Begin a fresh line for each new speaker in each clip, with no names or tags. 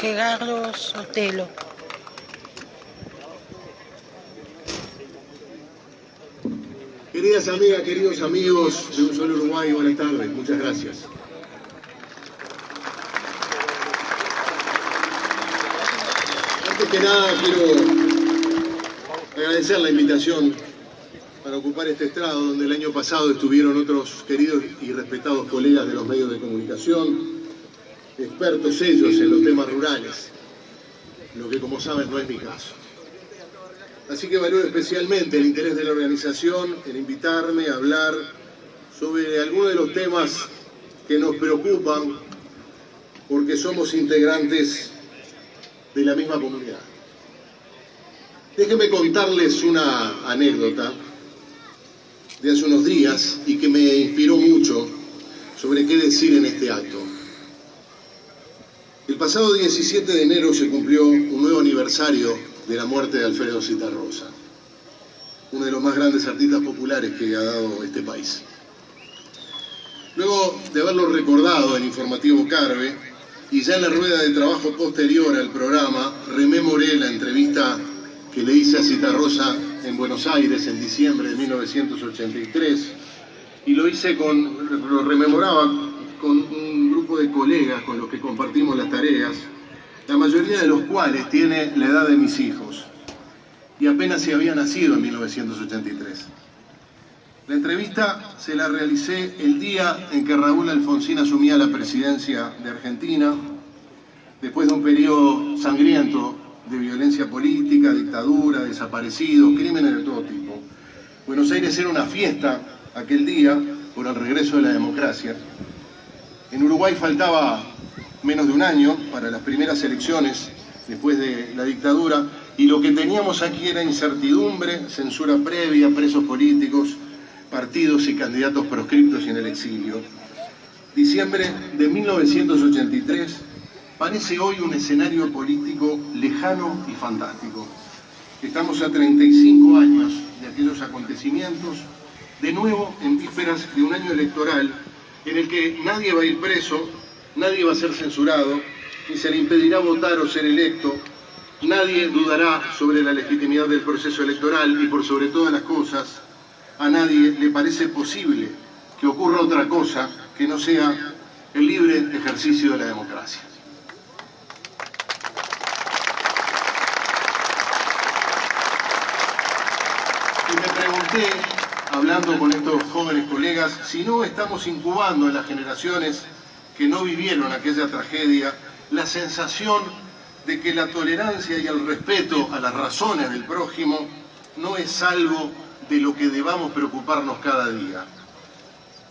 Gerardo Sotelo.
Queridas amigas, queridos amigos de Un Solo Uruguay, buenas tardes, muchas gracias. Antes que nada quiero agradecer la invitación para ocupar este estrado donde el año pasado estuvieron otros queridos y respetados colegas de los medios de comunicación, expertos ellos en los temas rurales, lo que como saben no es mi caso. Así que valoro especialmente el interés de la organización en invitarme a hablar sobre algunos de los temas que nos preocupan porque somos integrantes de la misma comunidad. Déjenme contarles una anécdota de hace unos días y que me inspiró mucho sobre qué decir en este acto. El pasado 17 de enero se cumplió un nuevo aniversario de la muerte de Alfredo Zitarrosa, uno de los más grandes artistas populares que ha dado este país. Luego de haberlo recordado en Informativo Carve, y ya en la rueda de trabajo posterior al programa, rememoré la entrevista que le hice a Zitarrosa en Buenos Aires en diciembre de 1983, y lo rememoraba con un grupo de colegas con los que compartimos las tareas, la mayoría de los cuales tiene la edad de mis hijos, y apenas se había nacido en 1983. La entrevista se la realicé el día en que Raúl Alfonsín asumía la presidencia de Argentina, después de un periodo sangriento de violencia política, dictadura, desaparecidos, crímenes de todo tipo. Buenos Aires era una fiesta aquel día por el regreso de la democracia. En Uruguay faltaba menos de un año para las primeras elecciones después de la dictadura, y lo que teníamos aquí era incertidumbre, censura previa, presos políticos, partidos y candidatos proscriptos y en el exilio. Diciembre de 1983 parece hoy un escenario político lejano y fantástico. Estamos a 35 años de aquellos acontecimientos, de nuevo en vísperas de un año electoral en el que nadie va a ir preso, nadie va a ser censurado, ni se le impedirá votar o ser electo, nadie dudará sobre la legitimidad del proceso electoral y, por sobre todas las cosas, a nadie le parece posible que ocurra otra cosa que no sea el libre ejercicio de la democracia. Y me pregunté, hablando con estos jóvenes colegas, si no estamos incubando en las generaciones que no vivieron aquella tragedia la sensación de que la tolerancia y el respeto a las razones del prójimo no es algo de lo que debamos preocuparnos cada día.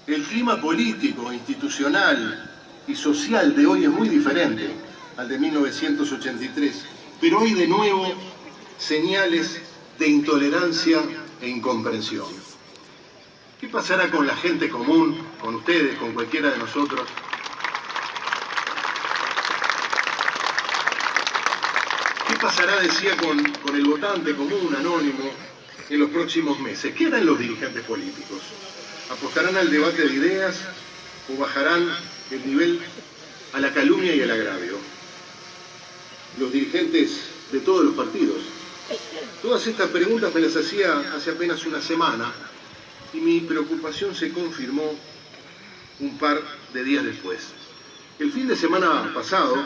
El clima político, institucional y social de hoy es muy diferente al de 1983, pero hay de nuevo señales de intolerancia e incomprensión. ¿Qué pasará con la gente común, con ustedes, con cualquiera de nosotros? ¿Qué pasará, decía, con el votante común, anónimo, en los próximos meses? ¿Qué harán los dirigentes políticos? ¿Apostarán al debate de ideas o bajarán el nivel a la calumnia y al agravio? Los dirigentes de todos los partidos. Todas estas preguntas me las hacía hace apenas una semana y mi preocupación se confirmó un par de días después. El fin de semana pasado,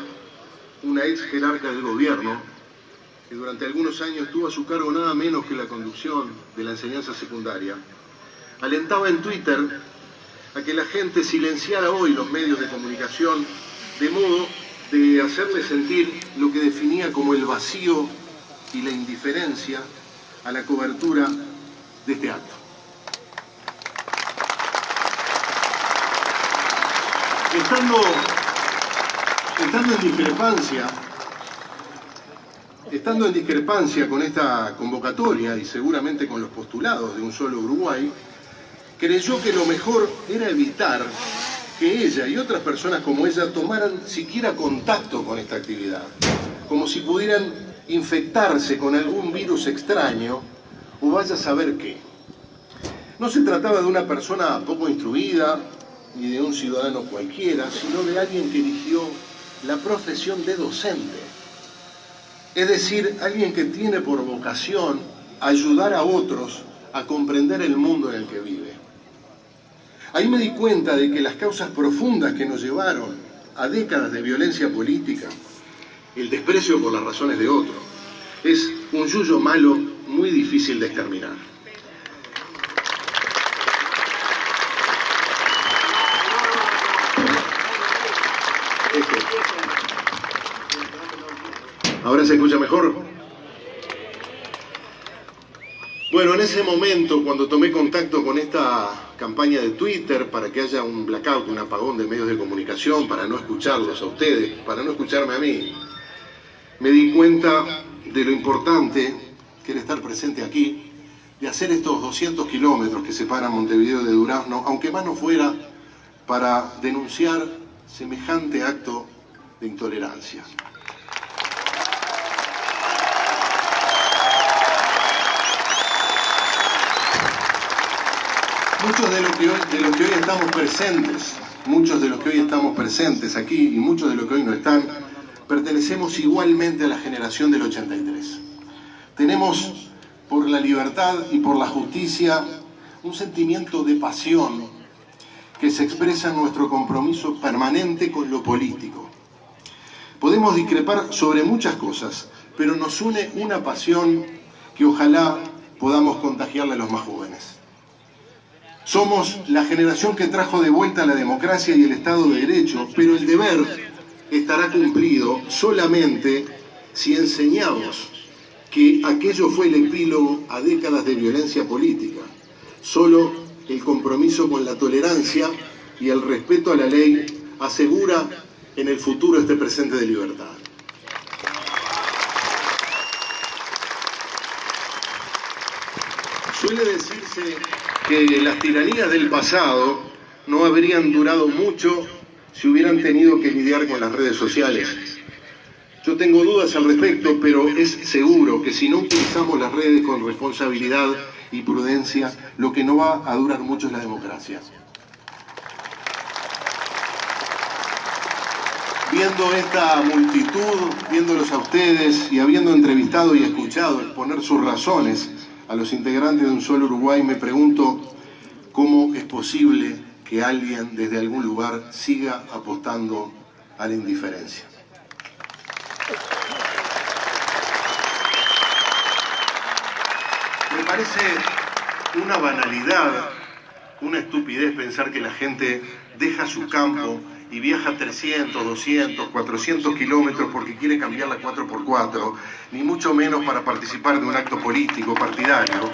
una ex jerarca del gobierno, que durante algunos años tuvo a su cargo nada menos que la conducción de la enseñanza secundaria, alentaba en Twitter a que la gente silenciara hoy los medios de comunicación de modo de hacerle sentir lo que definía como el vacío y la indiferencia a la cobertura de este acto. Estando en discrepancia con esta convocatoria y seguramente con los postulados de Un Solo Uruguay, creyó que lo mejor era evitar que ella y otras personas como ella tomaran siquiera contacto con esta actividad, como si pudieran infectarse con algún virus extraño o vaya a saber qué. No se trataba de una persona poco instruida ni de un ciudadano cualquiera, sino de alguien que eligió la profesión de docente. Es decir, alguien que tiene por vocación ayudar a otros a comprender el mundo en el que vive. Ahí me di cuenta de que las causas profundas que nos llevaron a décadas de violencia política, el desprecio por las razones de otro, es un yuyo malo muy difícil de exterminar. ¿Ahora se escucha mejor? Bueno, en ese momento, cuando tomé contacto con esta campaña de Twitter para que haya un blackout, un apagón de medios de comunicación, para no escucharlos a ustedes, para no escucharme a mí, me di cuenta de lo importante que era estar presente aquí, de hacer estos 200 kilómetros que separan Montevideo de Durazno, aunque más no fuera para denunciar semejante acto de intolerancia. Muchos de los que hoy estamos presentes aquí y muchos de los que hoy no están, pertenecemos igualmente a la generación del 83. Tenemos por la libertad y por la justicia un sentimiento de pasión que se expresa en nuestro compromiso permanente con lo político. Podemos discrepar sobre muchas cosas, pero nos une una pasión que ojalá podamos contagiarle a los más jóvenes. Somos la generación que trajo de vuelta la democracia y el Estado de Derecho, pero el deber estará cumplido solamente si enseñamos que aquello fue el epílogo a décadas de violencia política. Solo el compromiso con la tolerancia y el respeto a la ley asegura en el futuro este presente de libertad. Suele decirse que las tiranías del pasado no habrían durado mucho si hubieran tenido que lidiar con las redes sociales. Yo tengo dudas al respecto, pero es seguro que si no utilizamos las redes con responsabilidad y prudencia, lo que no va a durar mucho es la democracia. Viendo esta multitud, viéndolos a ustedes y habiendo entrevistado y escuchado exponer sus razones a los integrantes de Un Solo Uruguay, me pregunto cómo es posible que alguien desde algún lugar siga apostando a la indiferencia. Me parece una banalidad, una estupidez pensar que la gente deja su campo y viaja 300, 200, 400 kilómetros porque quiere cambiar la 4x4, ni mucho menos para participar de un acto político, partidario.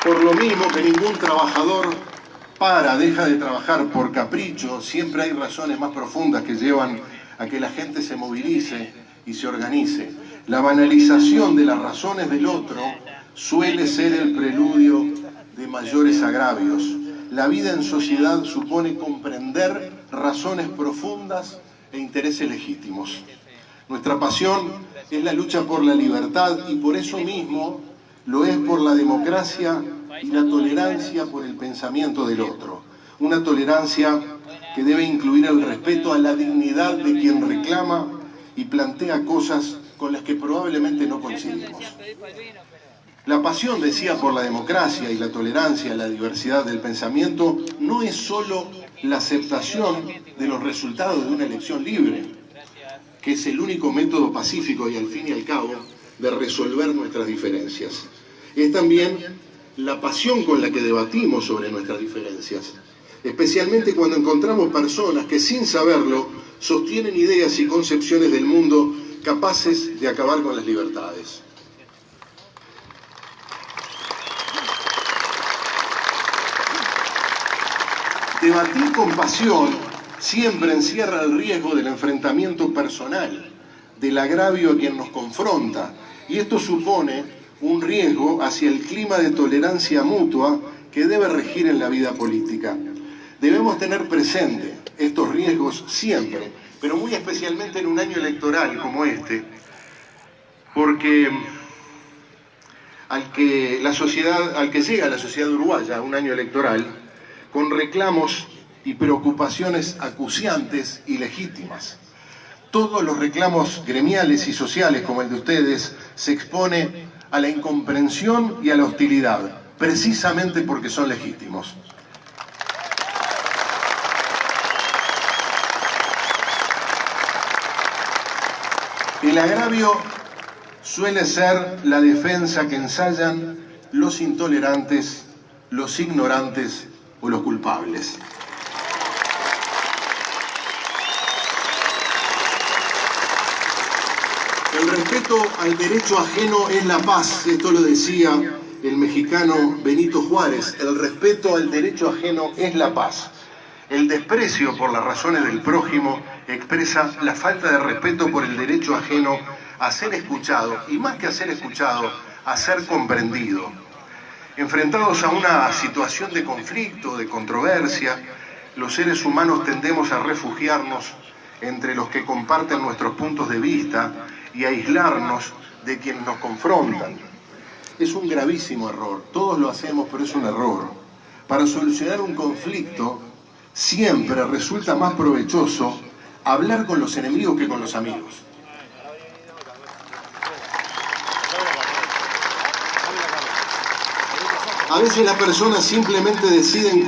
Por lo mismo que ningún trabajador deja de trabajar por capricho, siempre hay razones más profundas que llevan a que la gente se movilice y se organice. La banalización de las razones del otro suele ser el preludio de mayores agravios. La vida en sociedad supone comprender razones profundas e intereses legítimos. Nuestra pasión es la lucha por la libertad y por eso mismo lo es por la democracia y la tolerancia por el pensamiento del otro. Una tolerancia que debe incluir el respeto a la dignidad de quien reclama y plantea cosas con las que probablemente no coincidimos. La pasión, decía, por la democracia y la tolerancia, la diversidad del pensamiento, no es solo la aceptación de los resultados de una elección libre, que es el único método pacífico y al fin y al cabo de resolver nuestras diferencias. Es también la pasión con la que debatimos sobre nuestras diferencias, especialmente cuando encontramos personas que sin saberlo sostienen ideas y concepciones del mundo capaces de acabar con las libertades. Debatir con pasión siempre encierra el riesgo del enfrentamiento personal, del agravio a quien nos confronta, y esto supone un riesgo hacia el clima de tolerancia mutua que debe regir en la vida política. Debemos tener presente estos riesgos siempre, pero muy especialmente en un año electoral como este, porque al que llega la sociedad uruguaya a un año electoral, con reclamos y preocupaciones acuciantes y legítimas. Todos los reclamos gremiales y sociales como el de ustedes se expone a la incomprensión y a la hostilidad, precisamente porque son legítimos. El agravio suele ser la defensa que ensayan los intolerantes, los ignorantes o los culpables. El respeto al derecho ajeno es la paz, esto lo decía el mexicano Benito Juárez, el respeto al derecho ajeno es la paz. El desprecio por las razones del prójimo expresa la falta de respeto por el derecho ajeno a ser escuchado, y más que a ser escuchado, a ser comprendido. Enfrentados a una situación de conflicto, de controversia, los seres humanos tendemos a refugiarnos entre los que comparten nuestros puntos de vista y a aislarnos de quienes nos confrontan. Es un gravísimo error, todos lo hacemos, pero es un error. Para solucionar un conflicto, siempre resulta más provechoso hablar con los enemigos que con los amigos. A veces las personas simplemente deciden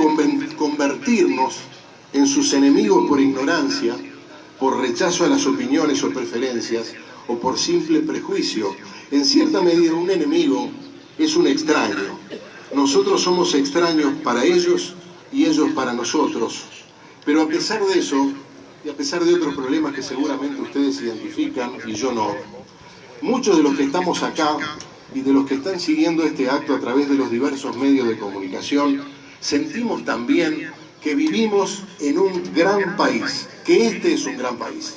convertirnos en sus enemigos por ignorancia, por rechazo a las opiniones o preferencias, o por simple prejuicio. En cierta medida, un enemigo es un extraño. Nosotros somos extraños para ellos y ellos para nosotros. Pero a pesar de eso, y a pesar de otros problemas que seguramente ustedes identifican y yo no, muchos de los que estamos acá y de los que están siguiendo este acto a través de los diversos medios de comunicación, sentimos también que vivimos en un gran país, que este es un gran país.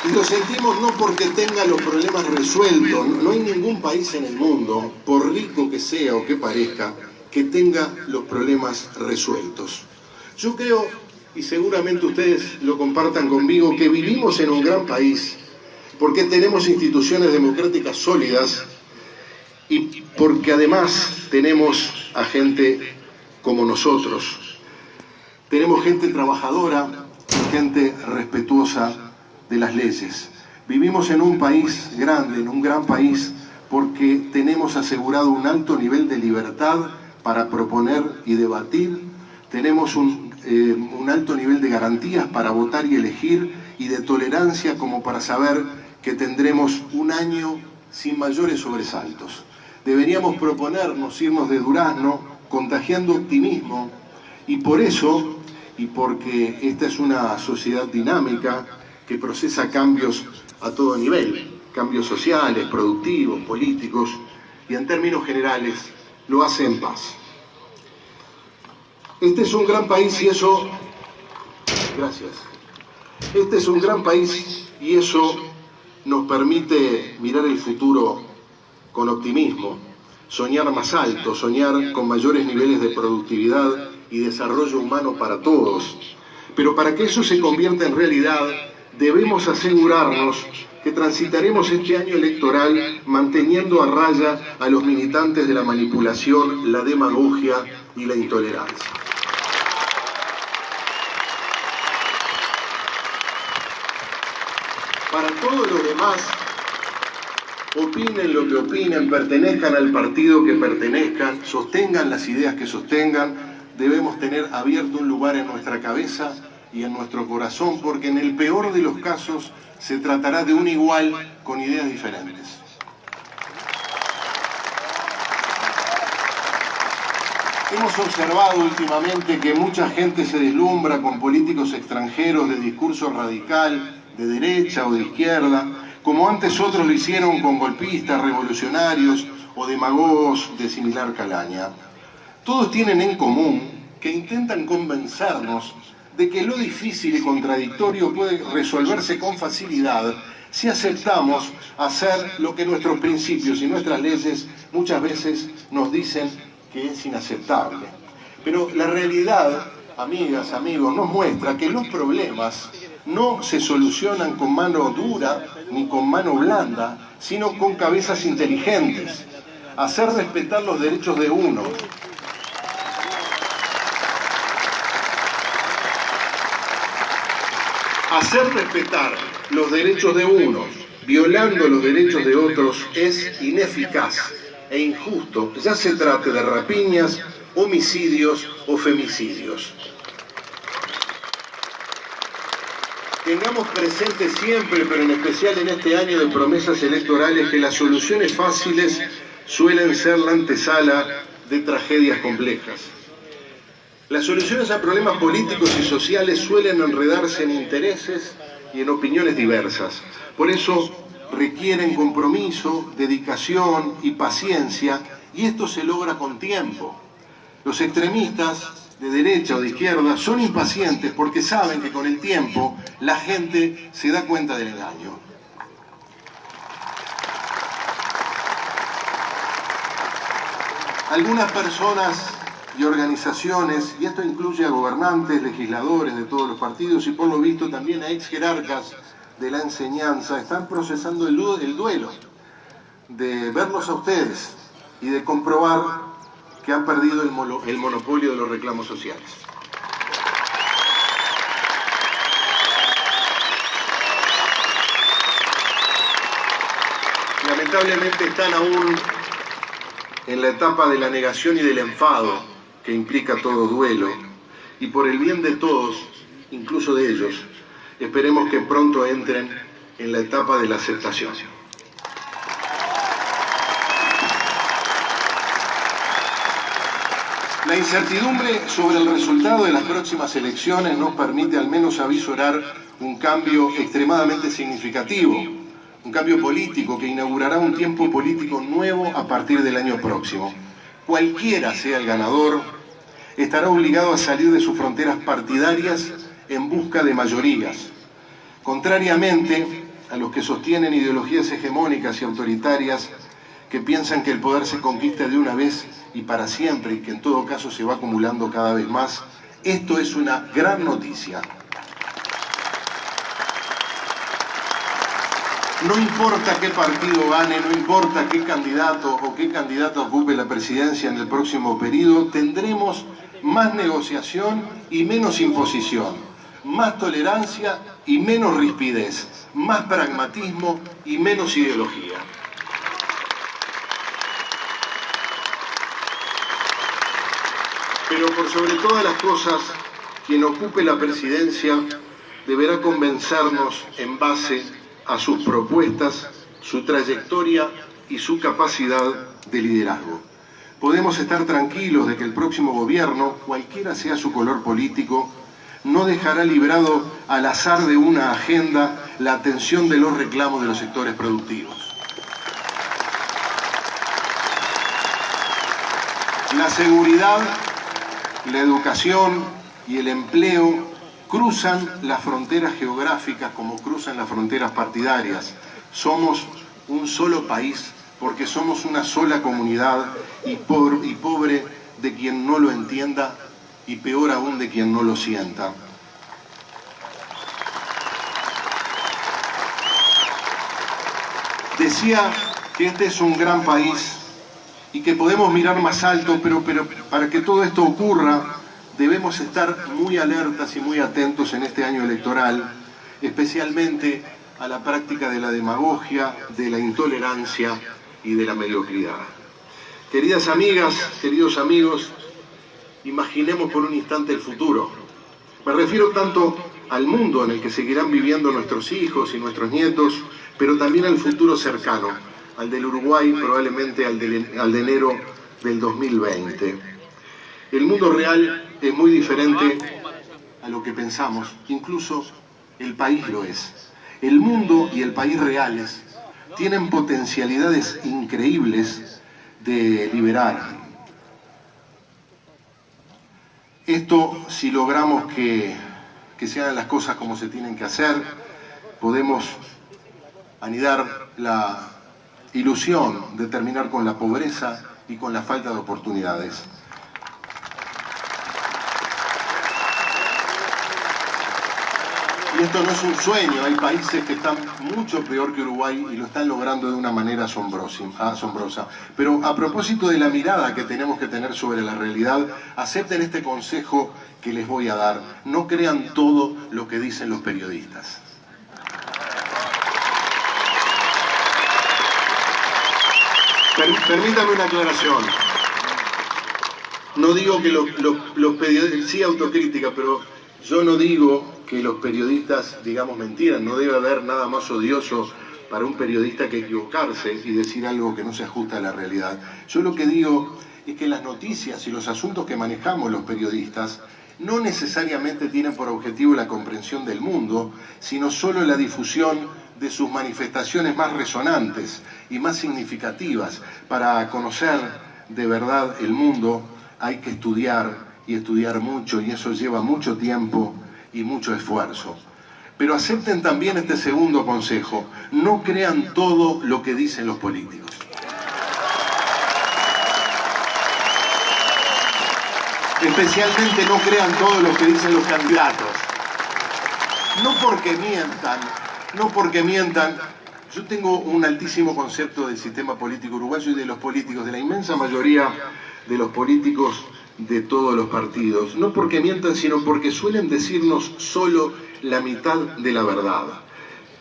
Y lo sentimos no porque tenga los problemas resueltos, no hay ningún país en el mundo, por rico que sea o que parezca, que tenga los problemas resueltos. Yo creo, y seguramente ustedes lo compartan conmigo, que vivimos en un gran país porque tenemos instituciones democráticas sólidas y porque además tenemos a gente como nosotros. Tenemos gente trabajadora y gente respetuosa de las leyes. Vivimos en un país grande, en un gran país, porque tenemos asegurado un alto nivel de libertad para proponer y debatir, tenemos un alto nivel de garantías para votar y elegir y de tolerancia como para saber que tendremos un año sin mayores sobresaltos. Deberíamos proponernos irnos de durazno contagiando optimismo y por eso, y porque esta es una sociedad dinámica que procesa cambios a todo nivel, cambios sociales, productivos, políticos, y en términos generales lo hace en paz. Este es un gran país y eso... Gracias. Este es un gran país y eso nos permite mirar el futuro con optimismo, soñar más alto, soñar con mayores niveles de productividad y desarrollo humano para todos. Pero para que eso se convierta en realidad, debemos asegurarnos que transitaremos este año electoral manteniendo a raya a los militantes de la manipulación, la demagogia y la intolerancia. Para todos los demás, opinen lo que opinen, pertenezcan al partido que pertenezcan, sostengan las ideas que sostengan, debemos tener abierto un lugar en nuestra cabeza y en nuestro corazón, porque en el peor de los casos se tratará de un igual con ideas diferentes. Hemos observado últimamente que mucha gente se deslumbra con políticos extranjeros de discurso radical, de derecha o de izquierda, como antes otros lo hicieron con golpistas, revolucionarios o demagogos de similar calaña. Todos tienen en común que intentan convencernos de que lo difícil y contradictorio puede resolverse con facilidad si aceptamos hacer lo que nuestros principios y nuestras leyes muchas veces nos dicen que es inaceptable. Pero la realidad, amigas, amigos, nos muestra que los problemas no se solucionan con mano dura ni con mano blanda, sino con cabezas inteligentes. hacer respetar los derechos de uno. Hacer respetar los derechos de unos, violando los derechos de otros, es ineficaz e injusto, ya se trate de rapiñas, homicidios o femicidios. Tengamos presente siempre, pero en especial en este año de promesas electorales, que las soluciones fáciles suelen ser la antesala de tragedias complejas. Las soluciones a problemas políticos y sociales suelen enredarse en intereses y en opiniones diversas. Por eso requieren compromiso, dedicación y paciencia, y esto se logra con tiempo. Los extremistas de derecha o de izquierda son impacientes porque saben que con el tiempo la gente se da cuenta del engaño. Algunas personas y organizaciones, y esto incluye a gobernantes, legisladores de todos los partidos y por lo visto también a ex jerarcas de la enseñanza, están procesando el duelo de verlos a ustedes y de comprobar que han perdido el monopolio de los reclamos sociales. Lamentablemente están aún en la etapa de la negación y del enfado que implica todo duelo, y por el bien de todos, incluso de ellos, esperemos que pronto entren en la etapa de la aceptación. La incertidumbre sobre el resultado de las próximas elecciones nos permite al menos avisorar un cambio extremadamente significativo, un cambio político que inaugurará un tiempo político nuevo a partir del año próximo. Cualquiera sea el ganador, estará obligado a salir de sus fronteras partidarias en busca de mayorías. Contrariamente a los que sostienen ideologías hegemónicas y autoritarias que piensan que el poder se conquista de una vez y para siempre y que en todo caso se va acumulando cada vez más, esto es una gran noticia. No importa qué partido gane, no importa qué candidato o qué candidata ocupe la presidencia en el próximo periodo, tendremos más negociación y menos imposición, más tolerancia y menos rispidez, más pragmatismo y menos ideología. Pero por sobre todas las cosas, quien ocupe la presidencia deberá convencernos en base a sus propuestas, su trayectoria y su capacidad de liderazgo. Podemos estar tranquilos de que el próximo gobierno, cualquiera sea su color político, no dejará librado al azar de una agenda la atención de los reclamos de los sectores productivos. La seguridad, la educación y el empleo cruzan las fronteras geográficas como cruzan las fronteras partidarias. Somos un solo país porque somos una sola comunidad y pobre de quien no lo entienda y peor aún de quien no lo sienta. Decía que este es un gran país y que podemos mirar más alto, pero para que todo esto ocurra debemos estar muy alertas y muy atentos en este año electoral, especialmente a la práctica de la demagogia, de la intolerancia y de la mediocridad. Queridas amigas, queridos amigos, imaginemos por un instante el futuro. Me refiero tanto al mundo en el que seguirán viviendo nuestros hijos y nuestros nietos, pero también al futuro cercano, al del Uruguay, probablemente al de enero del 2020. El mundo real es muy diferente a lo que pensamos, incluso el país lo es. El mundo y el país reales tienen potencialidades increíbles de liberar. Esto, si logramos que se hagan las cosas como se tienen que hacer, podemos anidar la ilusión de terminar con la pobreza y con la falta de oportunidades. Y esto no es un sueño, hay países que están mucho peor que Uruguay y lo están logrando de una manera asombrosa. Pero a propósito de la mirada que tenemos que tener sobre la realidad, acepten este consejo que les voy a dar. No crean todo lo que dicen los periodistas. Permítame una aclaración. No digo que los periodistas, sí autocrítica, pero yo no digo que los periodistas digamos mentiras. No debe haber nada más odioso para un periodista que equivocarse y decir algo que no se ajusta a la realidad. Yo lo que digo es que las noticias y los asuntos que manejamos los periodistas no necesariamente tienen por objetivo la comprensión del mundo, sino solo la difusión de sus manifestaciones más resonantes y más significativas. Para conocer de verdad el mundo hay que estudiar y estudiar mucho, y eso lleva mucho tiempo y mucho esfuerzo. Pero acepten también este segundo consejo: no crean todo lo que dicen los políticos. Especialmente no crean todo lo que dicen los candidatos. No porque mientan. Yo tengo un altísimo concepto del sistema político uruguayo y de los políticos, de la inmensa mayoría de los políticos de todos los partidos. No porque mientan, sino porque suelen decirnos solo la mitad de la verdad.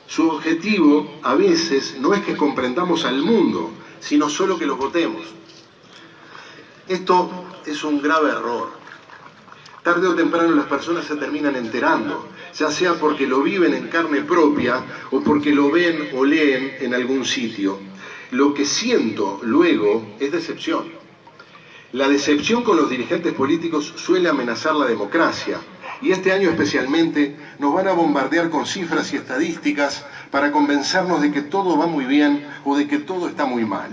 Su objetivo a veces no es que comprendamos al mundo, sino solo que los votemos. Esto es un grave error. Tarde o temprano las personas se terminan enterando, ya sea porque lo viven en carne propia o porque lo ven o leen en algún sitio. Lo que siento luego es decepción. La decepción con los dirigentes políticos suele amenazar la democracia, y este año especialmente nos van a bombardear con cifras y estadísticas para convencernos de que todo va muy bien o de que todo está muy mal.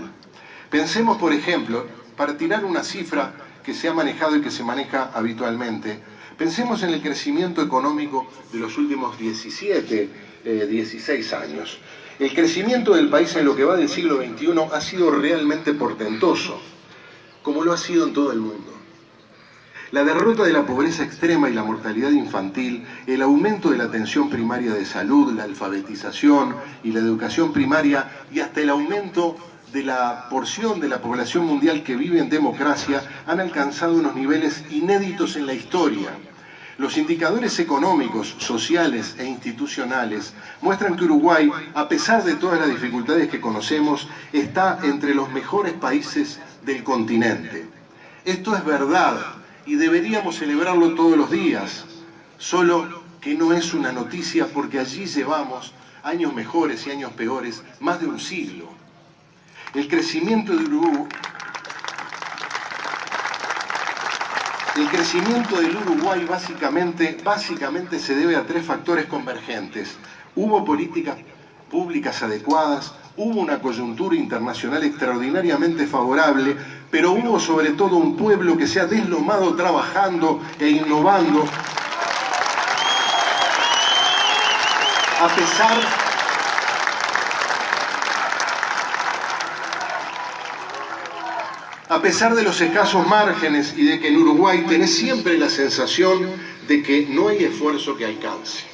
Pensemos, por ejemplo, para tirar una cifra que se ha manejado y que se maneja habitualmente, pensemos en el crecimiento económico de los últimos 16 años. El crecimiento del país en lo que va del siglo XXI ha sido realmente portentoso, como lo ha sido en todo el mundo. La derrota de la pobreza extrema y la mortalidad infantil, el aumento de la atención primaria de salud, la alfabetización y la educación primaria, y hasta el aumento de la porción de la población mundial que vive en democracia, han alcanzado unos niveles inéditos en la historia. Los indicadores económicos, sociales e institucionales muestran que Uruguay, a pesar de todas las dificultades que conocemos, está entre los mejores países del continente. Esto es verdad y deberíamos celebrarlo todos los días, solo que no es una noticia porque allí llevamos años mejores y años peores, más de un siglo. El crecimiento del Uruguay básicamente se debe a tres factores convergentes. Hubo políticas públicas adecuadas, hubo una coyuntura internacional extraordinariamente favorable, pero hubo sobre todo un pueblo que se ha deslomado trabajando e innovando a pesar de los escasos márgenes y de que en Uruguay tenés siempre la sensación de que no hay esfuerzo que alcance.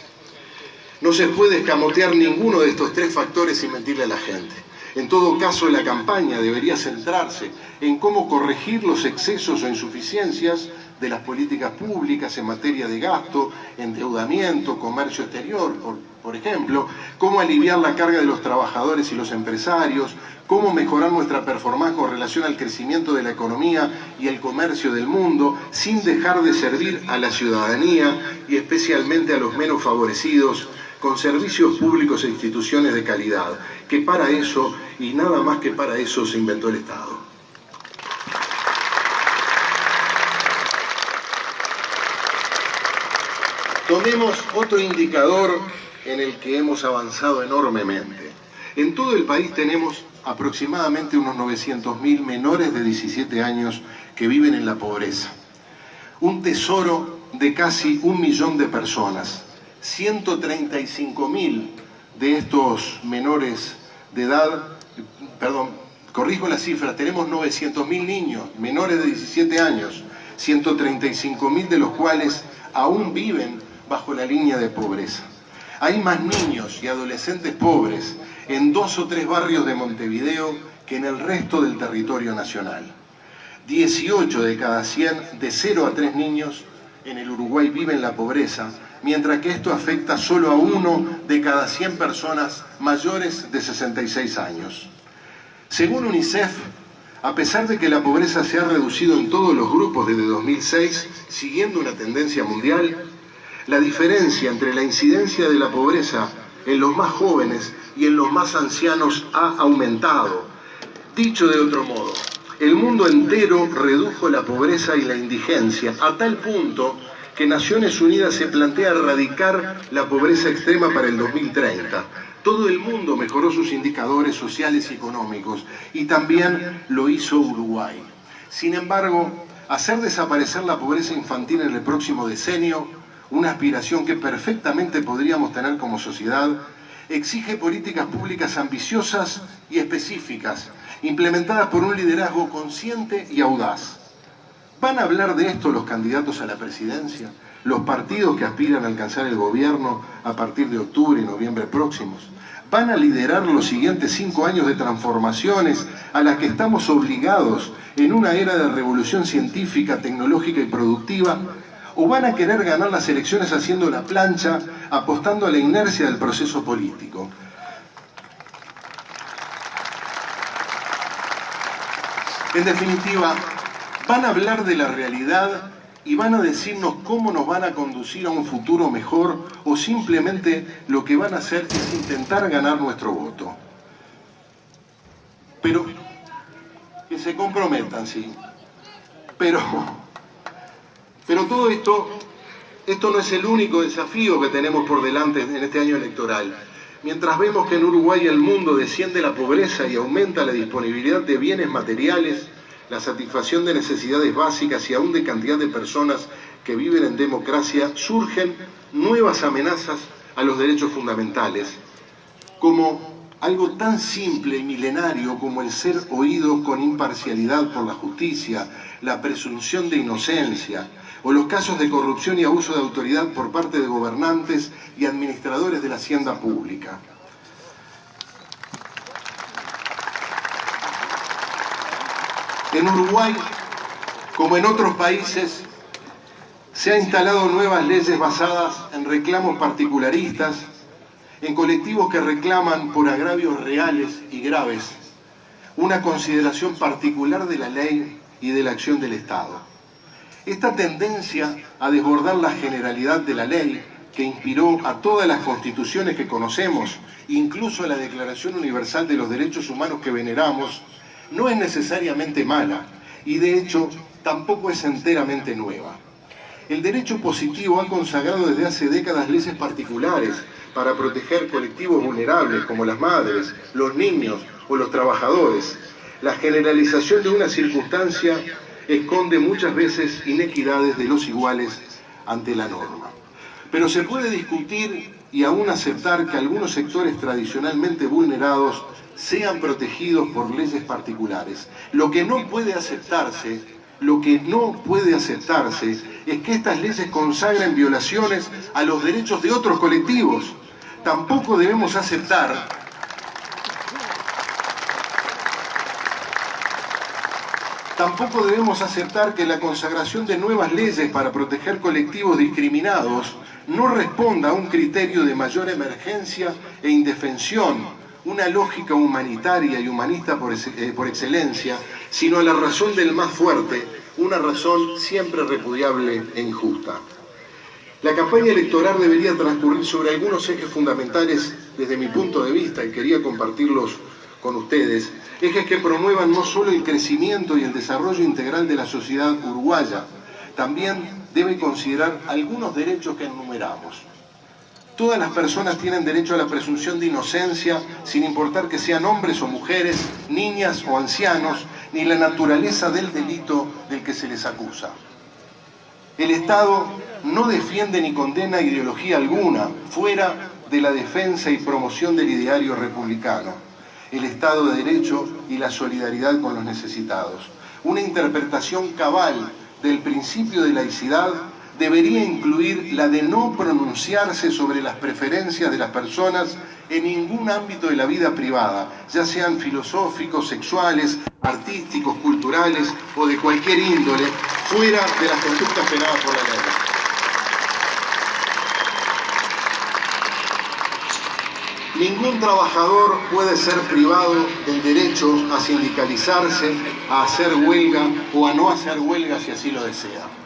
No se puede escamotear ninguno de estos tres factores sin mentirle a la gente. En todo caso, la campaña debería centrarse en cómo corregir los excesos o insuficiencias de las políticas públicas en materia de gasto, endeudamiento, comercio exterior, por ejemplo, cómo aliviar la carga de los trabajadores y los empresarios, cómo mejorar nuestra performance con relación al crecimiento de la economía y el comercio del mundo, sin dejar de servir a la ciudadanía y especialmente a los menos favorecidos, con servicios públicos e instituciones de calidad, que para eso, y nada más que para eso, se inventó el Estado. Tomemos otro indicador en el que hemos avanzado enormemente. En todo el país tenemos aproximadamente unos 900.000 menores de 17 años que viven en la pobreza. Un tesoro de casi 1 millón de personas. 135.000 de estos menores de edad, corrijo la cifra, tenemos 900.000 niños menores de 17 años, 135.000 de los cuales aún viven bajo la línea de pobreza. Hay más niños y adolescentes pobres en 2 o 3 barrios de Montevideo que en el resto del territorio nacional. 18 de cada 100 de 0 a 3 niños en el Uruguay viven la pobreza, mientras que esto afecta solo a 1 de cada 100 personas mayores de 66 años. Según UNICEF, a pesar de que la pobreza se ha reducido en todos los grupos desde 2006, siguiendo una tendencia mundial, la diferencia entre la incidencia de la pobreza en los más jóvenes y en los más ancianos ha aumentado. Dicho de otro modo, el mundo entero redujo la pobreza y la indigencia a tal punto que Naciones Unidas se plantea erradicar la pobreza extrema para el 2030. Todo el mundo mejoró sus indicadores sociales y económicos, y también lo hizo Uruguay. Sin embargo, hacer desaparecer la pobreza infantil en el próximo decenio, una aspiración que perfectamente podríamos tener como sociedad, exige políticas públicas ambiciosas y específicas, implementadas por un liderazgo consciente y audaz. ¿Van a hablar de esto los candidatos a la presidencia? ¿Los partidos que aspiran a alcanzar el gobierno a partir de octubre y noviembre próximos? ¿Van a liderar los siguientes 5 años de transformaciones a las que estamos obligados en una era de revolución científica, tecnológica y productiva? ¿O van a querer ganar las elecciones haciendo la plancha, apostando a la inercia del proceso político? En definitiva, ¿van a hablar de la realidad y van a decirnos cómo nos van a conducir a un futuro mejor, o simplemente lo que van a hacer es intentar ganar nuestro voto? Pero que se comprometan, sí. Pero todo esto no es el único desafío que tenemos por delante en este año electoral. Mientras vemos que en Uruguay y el mundo desciende la pobreza y aumenta la disponibilidad de bienes materiales, la satisfacción de necesidades básicas y aún de cantidad de personas que viven en democracia, surgen nuevas amenazas a los derechos fundamentales, como algo tan simple y milenario como el ser oído con imparcialidad por la justicia, la presunción de inocencia, o los casos de corrupción y abuso de autoridad por parte de gobernantes y administradores de la hacienda pública. En Uruguay, como en otros países, se han instalado nuevas leyes basadas en reclamos particularistas, en colectivos que reclaman por agravios reales y graves una consideración particular de la ley y de la acción del Estado. Esta tendencia a desbordar la generalidad de la ley, que inspiró a todas las constituciones que conocemos, incluso a la Declaración Universal de los Derechos Humanos que veneramos, no es necesariamente mala, y de hecho tampoco es enteramente nueva. El derecho positivo ha consagrado desde hace décadas leyes particulares para proteger colectivos vulnerables como las madres, los niños o los trabajadores. La generalización de una circunstancia esconde muchas veces inequidades de los iguales ante la norma. Pero se puede discutir y aún aceptar que algunos sectores tradicionalmente vulnerados sean protegidos por leyes particulares. Lo que no puede aceptarse es que estas leyes consagren violaciones a los derechos de otros colectivos. Tampoco debemos aceptar que la consagración de nuevas leyes para proteger colectivos discriminados no responda a un criterio de mayor emergencia e indefensión, una lógica humanitaria y humanista por excelencia, sino a la razón del más fuerte, una razón siempre repudiable e injusta. La campaña electoral debería transcurrir sobre algunos ejes fundamentales desde mi punto de vista, y quería compartirlos con ustedes, ejes que promuevan no solo el crecimiento y el desarrollo integral de la sociedad uruguaya, también debe considerar algunos derechos que enumeramos. Todas las personas tienen derecho a la presunción de inocencia, sin importar que sean hombres o mujeres, niñas o ancianos, ni la naturaleza del delito del que se les acusa. El Estado no defiende ni condena ideología alguna, fuera de la defensa y promoción del ideario republicano, el Estado de Derecho y la solidaridad con los necesitados. Una interpretación cabal del principio de laicidad debería incluir la de no pronunciarse sobre las preferencias de las personas en ningún ámbito de la vida privada, ya sean filosóficos, sexuales, artísticos, culturales o de cualquier índole, fuera de las conductas penadas por la ley. Ningún trabajador puede ser privado del derecho a sindicalizarse, a hacer huelga o a no hacer huelga si así lo desea.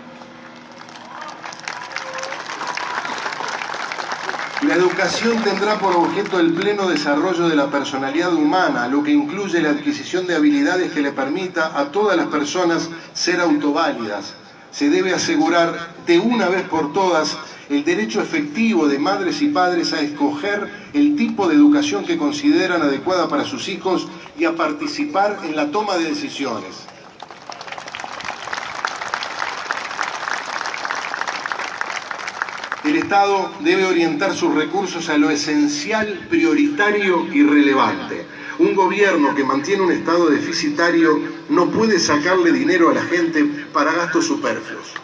La educación tendrá por objeto el pleno desarrollo de la personalidad humana, lo que incluye la adquisición de habilidades que le permita a todas las personas ser autoválidas. Se debe asegurar de una vez por todas el derecho efectivo de madres y padres a escoger el tipo de educación que consideran adecuada para sus hijos y a participar en la toma de decisiones. El Estado debe orientar sus recursos a lo esencial, prioritario y relevante. Un gobierno que mantiene un estado deficitario no puede sacarle dinero a la gente para gastos superfluos.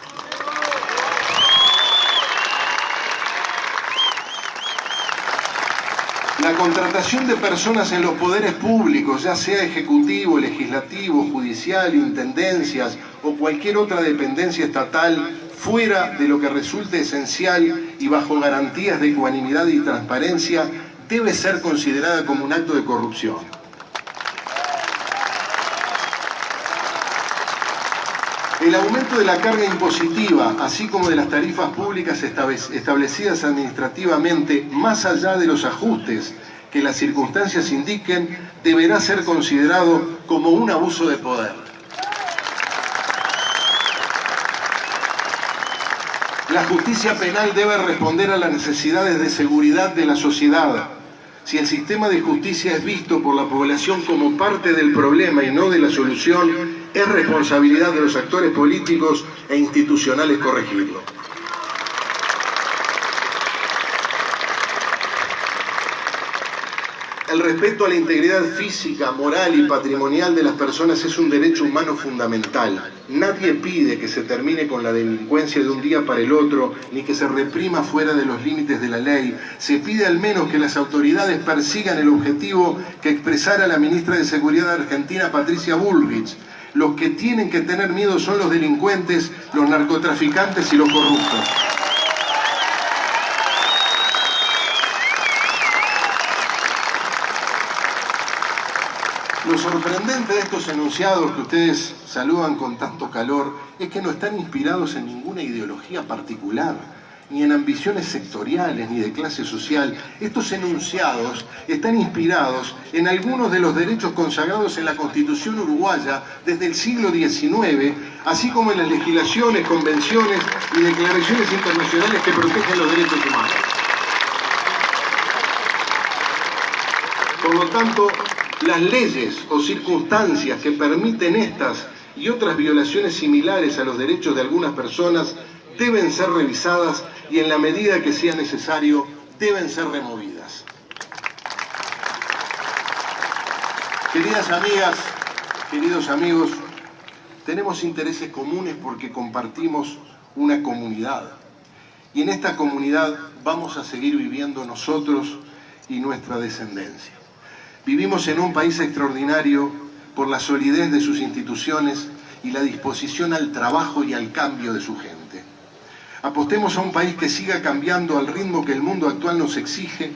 La contratación de personas en los poderes públicos, ya sea ejecutivo, legislativo, judicial, intendencias o cualquier otra dependencia estatal, fuera de lo que resulte esencial y bajo garantías de ecuanimidad y transparencia, debe ser considerada como un acto de corrupción. El aumento de la carga impositiva, así como de las tarifas públicas establecidas administrativamente, más allá de los ajustes que las circunstancias indiquen, deberá ser considerado como un abuso de poder. La justicia penal debe responder a las necesidades de seguridad de la sociedad. Si el sistema de justicia es visto por la población como parte del problema y no de la solución, es responsabilidad de los actores políticos e institucionales corregirlo. El respeto a la integridad física, moral y patrimonial de las personas es un derecho humano fundamental. Nadie pide que se termine con la delincuencia de un día para el otro, ni que se reprima fuera de los límites de la ley. Se pide al menos que las autoridades persigan el objetivo que expresara la ministra de Seguridad argentina, Patricia Bullrich. Los que tienen que tener miedo son los delincuentes, los narcotraficantes y los corruptos. Lo sorprendente de estos enunciados que ustedes saludan con tanto calor es que no están inspirados en ninguna ideología particular, ni en ambiciones sectoriales, ni de clase social. Estos enunciados están inspirados en algunos de los derechos consagrados en la Constitución uruguaya desde el siglo XIX, así como en las legislaciones, convenciones y declaraciones internacionales que protegen los derechos humanos. Por lo tanto, las leyes o circunstancias que permiten estas y otras violaciones similares a los derechos de algunas personas deben ser revisadas y en la medida que sea necesario deben ser removidas. Queridas amigas, queridos amigos, tenemos intereses comunes porque compartimos una comunidad. Y en esta comunidad vamos a seguir viviendo nosotros y nuestra descendencia. Vivimos en un país extraordinario por la solidez de sus instituciones y la disposición al trabajo y al cambio de su gente. Apostemos a un país que siga cambiando al ritmo que el mundo actual nos exige,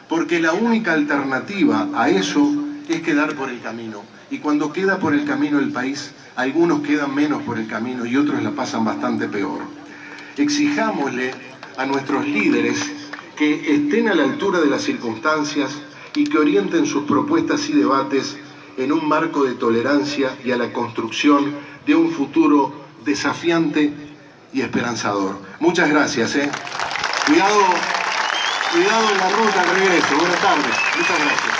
porque la única alternativa a eso es quedar por el camino. Y cuando queda por el camino el país, algunos quedan menos por el camino y otros la pasan bastante peor. Exijámosle a nuestros líderes que estén a la altura de las circunstancias y que orienten sus propuestas y debates en un marco de tolerancia y a la construcción de un futuro desafiante y esperanzador. Muchas gracias. Cuidado en la ruta al regreso. Buenas tardes. Muchas gracias.